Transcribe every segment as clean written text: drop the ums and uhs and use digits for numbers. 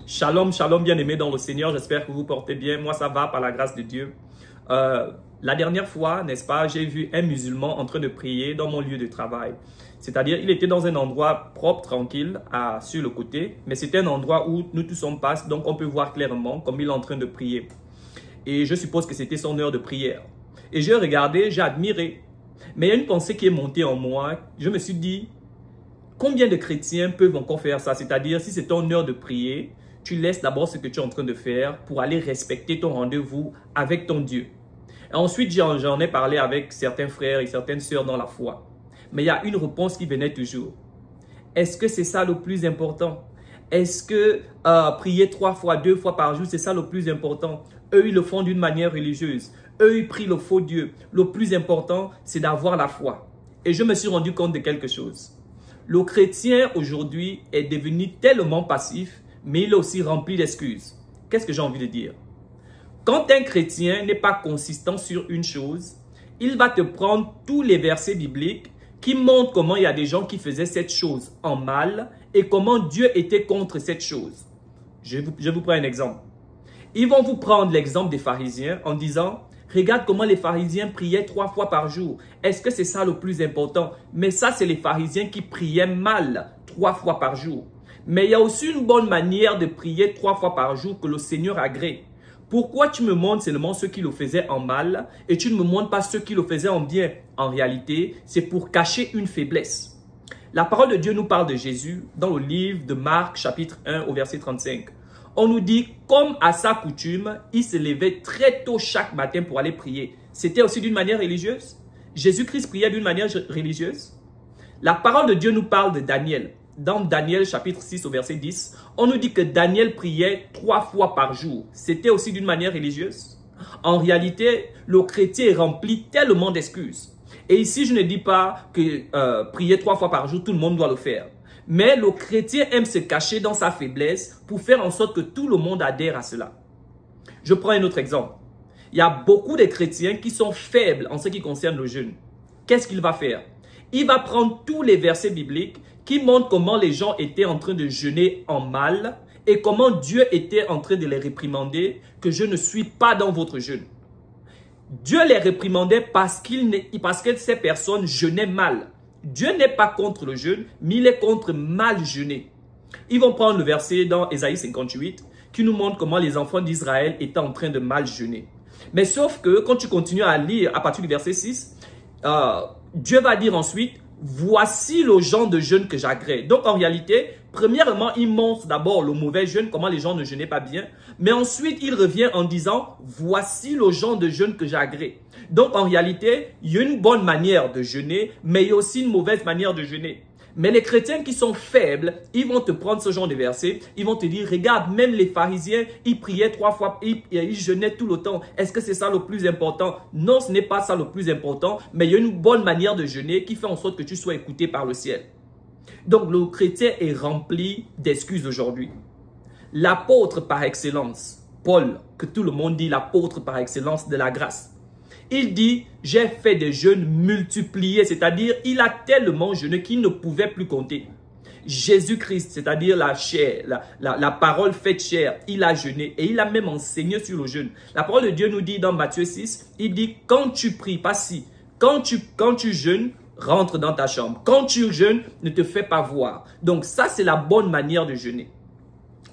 Shalom, shalom, bien-aimés dans le Seigneur. J'espère que vous portez bien. Moi, ça va par la grâce de Dieu. La dernière fois, n'est-ce pas, j'ai vu un musulman en train de prier dans mon lieu de travail. C'est-à-dire, il était dans un endroit propre, tranquille, sur le côté. Mais c'était un endroit où nous tous on passe, donc on peut voir clairement comme il est en train de prier. Et je suppose que c'était son heure de prière. Et j'ai regardé, j'ai admiré. Mais il y a une pensée qui est montée en moi. Je me suis dit, combien de chrétiens peuvent encore faire ça? C'est-à-dire, si c'est ton heure de prier, tu laisses d'abord ce que tu es en train de faire pour aller respecter ton rendez-vous avec ton Dieu. Et ensuite, j'en ai parlé avec certains frères et certaines sœurs dans la foi. Mais il y a une réponse qui venait toujours. Est-ce que c'est ça le plus important? Est-ce que prier 3 fois, 2 fois par jour, c'est ça le plus important? Eux, ils le font d'une manière religieuse. Eux, ils prient le faux Dieu. Le plus important, c'est d'avoir la foi. Et je me suis rendu compte de quelque chose. Le chrétien aujourd'hui est devenu tellement passif, mais il est aussi rempli d'excuses. Qu'est-ce que j'ai envie de dire? Quand un chrétien n'est pas consistant sur une chose, il va te prendre tous les versets bibliques qui montrent comment il y a des gens qui faisaient cette chose en mal et comment Dieu était contre cette chose. Je vous prends un exemple. Ils vont vous prendre l'exemple des pharisiens en disant, regarde comment les pharisiens priaient 3 fois par jour. Est-ce que c'est ça le plus important? Mais ça, c'est les pharisiens qui priaient mal 3 fois par jour. Mais il y a aussi une bonne manière de prier 3 fois par jour que le Seigneur agrée. Pourquoi tu me montres seulement ceux qui le faisaient en mal et tu ne me montres pas ceux qui le faisaient en bien? En réalité, c'est pour cacher une faiblesse. La parole de Dieu nous parle de Jésus dans le livre de Marc, chapitre 1, au verset 35. On nous dit, comme à sa coutume, il se levait très tôt chaque matin pour aller prier. C'était aussi d'une manière religieuse? Jésus-Christ priait d'une manière religieuse? La parole de Dieu nous parle de Daniel. Dans Daniel chapitre 6 au verset 10, on nous dit que Daniel priait 3 fois par jour. C'était aussi d'une manière religieuse? En réalité, le chrétien est rempli tellement d'excuses. Et ici, je ne dis pas que prier 3 fois par jour, tout le monde doit le faire. Mais le chrétien aime se cacher dans sa faiblesse pour faire en sorte que tout le monde adhère à cela. Je prends un autre exemple. Il y a beaucoup de chrétiens qui sont faibles en ce qui concerne le jeûne. Qu'est-ce qu'il va faire? Il va prendre tous les versets bibliques qui montrent comment les gens étaient en train de jeûner en mal et comment Dieu était en train de les réprimander que je ne suis pas dans votre jeûne. Dieu les réprimandait parce que ces personnes jeûnaient mal. Dieu n'est pas contre le jeûne, mais il est contre mal jeûner. Ils vont prendre le verset dans Ésaïe 58 qui nous montre comment les enfants d'Israël étaient en train de mal jeûner. Mais sauf que quand tu continues à lire à partir du verset 6, Dieu va dire ensuite, voici le genre de jeûne que j'agrée. Donc en réalité, premièrement, il montre d'abord le mauvais jeûne, comment les gens ne jeûnaient pas bien. Mais ensuite, il revient en disant, voici le genre de jeûne que j'agrée. Donc en réalité, il y a une bonne manière de jeûner, mais il y a aussi une mauvaise manière de jeûner. Mais les chrétiens qui sont faibles, ils vont te prendre ce genre de verset, ils vont te dire, regarde, même les pharisiens, ils priaient 3 fois, ils jeûnaient tout le temps. Est-ce que c'est ça le plus important? Non, ce n'est pas ça le plus important, mais il y a une bonne manière de jeûner qui fait en sorte que tu sois écouté par le ciel. Donc le chrétien est rempli d'excuses aujourd'hui. L'apôtre par excellence, Paul, que tout le monde dit l'apôtre par excellence de la grâce, il dit, j'ai fait des jeûnes multipliés, c'est-à-dire il a tellement jeûné qu'il ne pouvait plus compter. Jésus-Christ, c'est-à-dire la chair, la parole faite chair, il a jeûné et il a même enseigné sur le jeûne. La parole de Dieu nous dit dans Matthieu 6, il dit, quand tu pries, pas si, quand tu jeûnes, rentre dans ta chambre. Quand tu jeûnes, ne te fais pas voir. Donc ça, c'est la bonne manière de jeûner.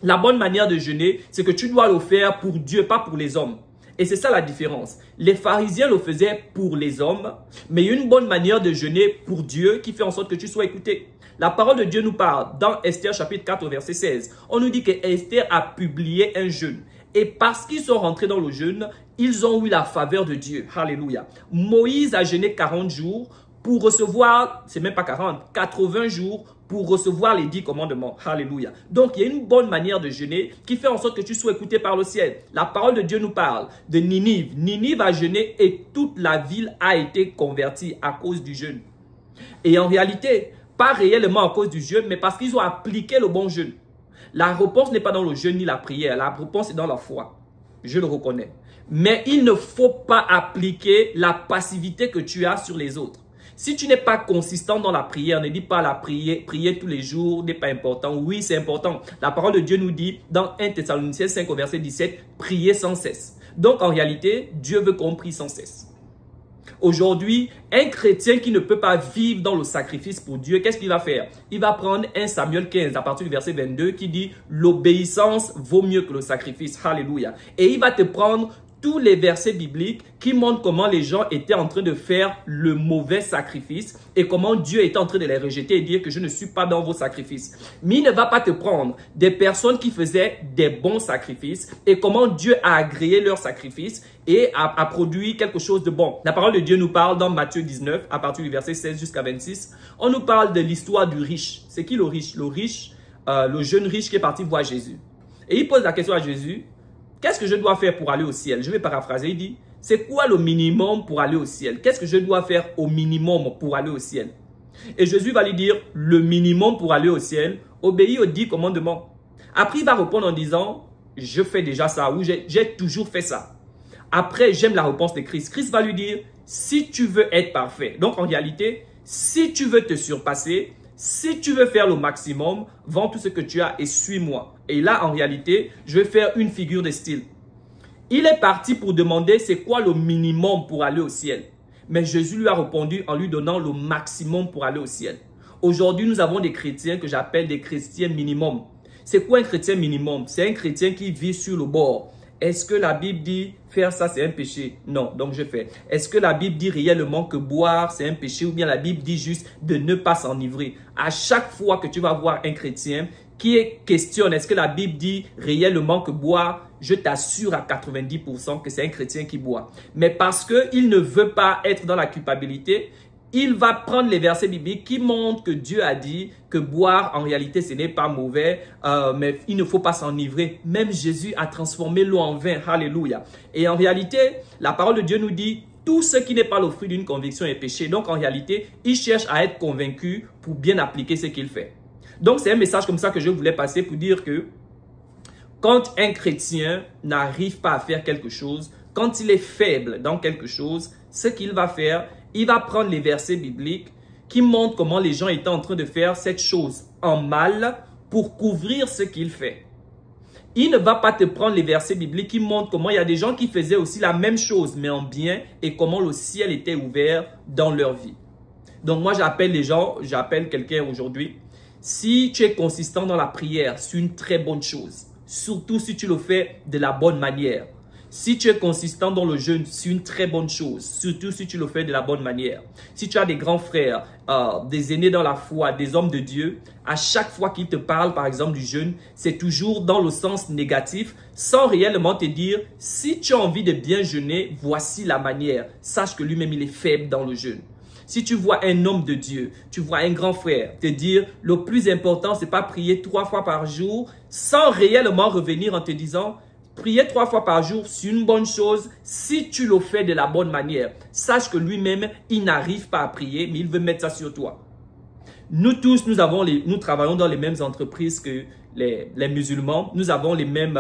La bonne manière de jeûner, c'est que tu dois le faire pour Dieu, pas pour les hommes. Et c'est ça la différence. Les pharisiens le faisaient pour les hommes, mais il y a une bonne manière de jeûner pour Dieu qui fait en sorte que tu sois écouté. La parole de Dieu nous parle dans Esther chapitre 4 au verset 16. On nous dit que Esther a publié un jeûne. Et parce qu'ils sont rentrés dans le jeûne, ils ont eu la faveur de Dieu. Alléluia. Moïse a jeûné 40 jours pour recevoir, c'est même pas 40, 80 jours pour recevoir les 10 commandements. Alléluia. Donc, il y a une bonne manière de jeûner qui fait en sorte que tu sois écouté par le ciel. La parole de Dieu nous parle de Ninive. Ninive a jeûné et toute la ville a été convertie à cause du jeûne. Et en réalité, pas réellement à cause du jeûne, mais parce qu'ils ont appliqué le bon jeûne. La réponse n'est pas dans le jeûne ni la prière. La réponse est dans la foi. Je le reconnais. Mais il ne faut pas appliquer la passivité que tu as sur les autres. Si tu n'es pas consistant dans la prière, ne dis pas la prière, prier tous les jours n'est pas important. Oui, c'est important. La parole de Dieu nous dit dans 1 Thessaloniciens 5 au verset 17, priez sans cesse. Donc en réalité, Dieu veut qu'on prie sans cesse. Aujourd'hui, un chrétien qui ne peut pas vivre dans le sacrifice pour Dieu, qu'est-ce qu'il va faire? Il va prendre 1 Samuel 15 à partir du verset 22 qui dit « L'obéissance vaut mieux que le sacrifice. » Alléluia. Et il va te prendre tous les versets bibliques qui montrent comment les gens étaient en train de faire le mauvais sacrifice et comment Dieu était en train de les rejeter et dire que je ne suis pas dans vos sacrifices. Mais il ne va pas te prendre des personnes qui faisaient des bons sacrifices et comment Dieu a agréé leurs sacrifices et a produit quelque chose de bon. La parole de Dieu nous parle dans Matthieu 19 à partir du verset 16 jusqu'à 26. On nous parle de l'histoire du riche. C'est qui le riche? Le riche, le jeune riche qui est parti voir Jésus. Et il pose la question à Jésus. Qu'est-ce que je dois faire pour aller au ciel? Je vais paraphraser. Il dit, c'est quoi le minimum pour aller au ciel? Qu'est-ce que je dois faire au minimum pour aller au ciel? Et Jésus va lui dire, le minimum pour aller au ciel, obéir aux 10 commandements. Après, il va répondre en disant, je fais déjà ça ou j'ai toujours fait ça. Après, j'aime la réponse de Christ. Christ va lui dire, si tu veux être parfait. Donc, en réalité, si tu veux te surpasser, si tu veux faire le maximum, vends tout ce que tu as et suis-moi. Et là, en réalité, je vais faire une figure de style. Il est parti pour demander c'est quoi le minimum pour aller au ciel. Mais Jésus lui a répondu en lui donnant le maximum pour aller au ciel. Aujourd'hui, nous avons des chrétiens que j'appelle des chrétiens minimum. C'est quoi un chrétien minimum? C'est un chrétien qui vit sur le bord. Est-ce que la Bible dit faire ça c'est un péché? Non, donc je fais. Est-ce que la Bible dit réellement que boire c'est un péché ou bien la Bible dit juste de ne pas s'enivrer? À chaque fois que tu vas voir un chrétien qui questionne est-ce que la Bible dit réellement que boire, je t'assure à 90% que c'est un chrétien qui boit. Mais parce qu'il ne veut pas être dans la culpabilité, il va prendre les versets bibliques qui montrent que Dieu a dit que boire, en réalité, ce n'est pas mauvais, mais il ne faut pas s'enivrer. Même Jésus a transformé l'eau en vin. Alléluia. Et en réalité, la parole de Dieu nous dit, tout ce qui n'est pas le fruit d'une conviction est péché. Donc, en réalité, il cherche à être convaincu pour bien appliquer ce qu'il fait. Donc, c'est un message comme ça que je voulais passer pour dire que quand un chrétien n'arrive pas à faire quelque chose, quand il est faible dans quelque chose, ce qu'il va faire, il va prendre les versets bibliques qui montrent comment les gens étaient en train de faire cette chose en mal pour couvrir ce qu'il fait. Il ne va pas te prendre les versets bibliques qui montrent comment il y a des gens qui faisaient aussi la même chose, mais en bien, et comment le ciel était ouvert dans leur vie. Donc moi, j'appelle les gens, j'appelle quelqu'un aujourd'hui. Si tu es consistant dans la prière, c'est une très bonne chose. Surtout si tu le fais de la bonne manière. Si tu es consistant dans le jeûne, c'est une très bonne chose, surtout si tu le fais de la bonne manière. Si tu as des grands frères, des aînés dans la foi, des hommes de Dieu, à chaque fois qu'ils te parlent, par exemple, du jeûne, c'est toujours dans le sens négatif, sans réellement te dire, si tu as envie de bien jeûner, voici la manière. Sache que lui-même, il est faible dans le jeûne. Si tu vois un homme de Dieu, tu vois un grand frère te dire, le plus important, c'est pas prier 3 fois par jour, sans réellement revenir en te disant, prier 3 fois par jour, c'est une bonne chose si tu le fais de la bonne manière. Sache que lui-même, il n'arrive pas à prier, mais il veut mettre ça sur toi. Nous tous, nous travaillons dans les mêmes entreprises que les musulmans. Nous avons les mêmes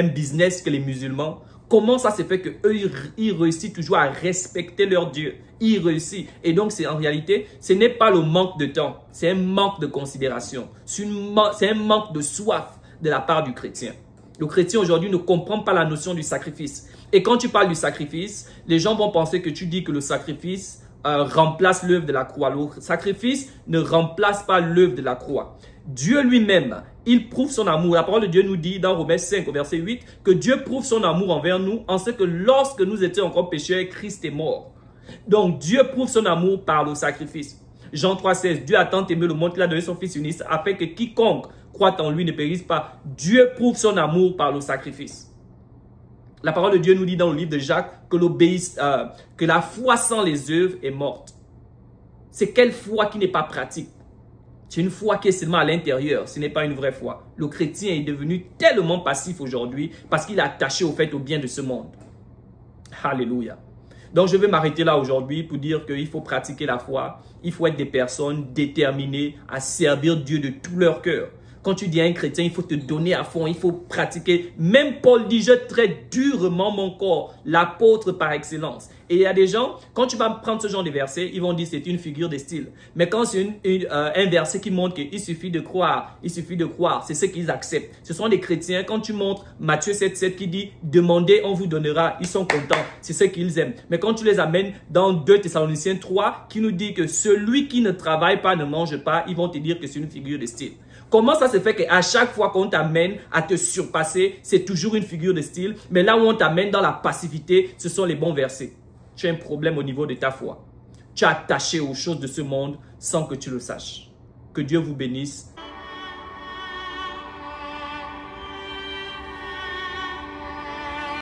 business que les musulmans. Comment ça se fait qu'eux, ils réussissent toujours à respecter leur Dieu? Ils réussissent. Et donc, en réalité, ce n'est pas le manque de temps. C'est un manque de considération. C'est un manque de soif de la part du chrétien. Le chrétien aujourd'hui ne comprend pas la notion du sacrifice. Et quand tu parles du sacrifice, les gens vont penser que tu dis que le sacrifice remplace l'œuvre de la croix. Le sacrifice ne remplace pas l'œuvre de la croix. Dieu lui-même, il prouve son amour. La parole de Dieu nous dit dans Romains 5 au verset 8 que Dieu prouve son amour envers nous en ce que lorsque nous étions encore pécheurs, Christ est mort. Donc Dieu prouve son amour par le sacrifice. Jean 3,16, Dieu a tant aimé le monde qu'il a donné son Fils unique afin que quiconque croit en lui ne périsse pas. Dieu prouve son amour par le sacrifice. La parole de Dieu nous dit dans le livre de Jacques que la foi sans les œuvres est morte. C'est quelle foi qui n'est pas pratique? C'est une foi qui est seulement à l'intérieur. Ce n'est pas une vraie foi. Le chrétien est devenu tellement passif aujourd'hui parce qu'il est attaché au bien de ce monde. Alléluia. Donc, je vais m'arrêter là aujourd'hui pour dire qu'il faut pratiquer la foi. Il faut être des personnes déterminées à servir Dieu de tout leur cœur. Quand tu dis à un chrétien, il faut te donner à fond, il faut pratiquer. Même Paul dit, je traite durement mon corps, l'apôtre par excellence. Et il y a des gens, quand tu vas prendre ce genre de verset, ils vont dire c'est une figure de style. Mais quand c'est un verset qui montre qu'il suffit de croire, c'est ce qu'ils acceptent. Ce sont des chrétiens, quand tu montres Matthieu 7,7 qui dit « Demandez, on vous donnera », ils sont contents, c'est ce qu'ils aiment. Mais quand tu les amènes dans 2 Thessaloniciens 3 qui nous dit que celui qui ne travaille pas ne mange pas, ils vont te dire que c'est une figure de style. Comment ça se fait qu'à chaque fois qu'on t'amène à te surpasser, c'est toujours une figure de style, mais là où on t'amène dans la passivité, ce sont les bons versets. Tu as un problème au niveau de ta foi. Tu es attaché aux choses de ce monde sans que tu le saches. Que Dieu vous bénisse.